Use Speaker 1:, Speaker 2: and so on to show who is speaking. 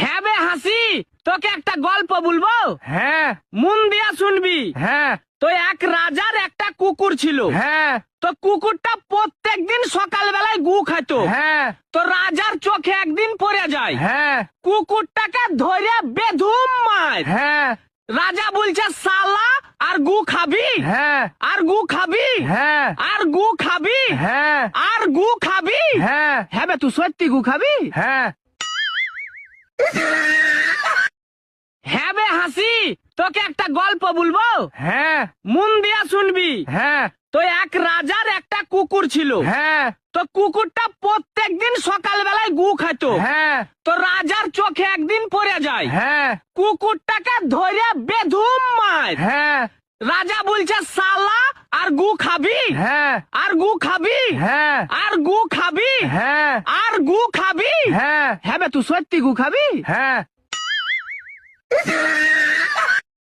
Speaker 1: হ্যাঁ বে হাসি, তোকে একটা গল্প বলবো।
Speaker 2: হ্যাঁ
Speaker 1: মন দিয়া শুনবি।
Speaker 2: হ্যাঁ
Speaker 1: তো এক রাজার একটা কুকুর ছিল।
Speaker 2: হ্যাঁ
Speaker 1: তো কুকুরটা প্রত্যেকদিন সকাল বেলায় গু খাইতো।
Speaker 2: হ্যাঁ
Speaker 1: তো রাজার চোখে একদিন পড়ে যায়।
Speaker 2: হ্যাঁ
Speaker 1: কুকুরটাকে ধরে বেধুম মার।
Speaker 2: হ্যাঁ
Speaker 1: রাজা বলছে শালা আর গু খাবি,
Speaker 2: হ্যাঁ
Speaker 1: আর গু খাবি,
Speaker 2: হ্যাঁ
Speaker 1: আর গু খাবি,
Speaker 2: হ্যাঁ
Speaker 1: আর গু খাবি।
Speaker 2: হ্যাঁ
Speaker 1: হ্যাঁ বে, তুই সত্যি গু খাবি?
Speaker 2: হ্যাঁ
Speaker 1: হ্যাঁ বে হাসি, তোকে একটা গল্প বলবো।
Speaker 2: হ্যাঁ
Speaker 1: মন দিয়া শুনবি।
Speaker 2: হ্যাঁ
Speaker 1: তো এক রাজার একটা কুকুর ছিল।
Speaker 2: হ্যাঁ
Speaker 1: তো কুকুরটা প্রত্যেকদিন সকাল বেলায় গু খাইতো।
Speaker 2: হ্যাঁ
Speaker 1: তো রাজার চোখে একদিন পড়ে যায়।
Speaker 2: হ্যাঁ
Speaker 1: কুকুরটাকে ধরে বেধুম মার।
Speaker 2: হ্যাঁ
Speaker 1: রাজা বলছে শালা আর গু খাবি,
Speaker 2: হ্যাঁ
Speaker 1: আর গু খাবি,
Speaker 2: হ্যাঁ
Speaker 1: আর গু খাবি,
Speaker 2: হ্যাঁ
Speaker 1: আর গু খাবি।
Speaker 2: হ্যাঁ
Speaker 1: হ্যাঁ বে, তুই সত্যি গু খাবি?
Speaker 2: হ্যাঁ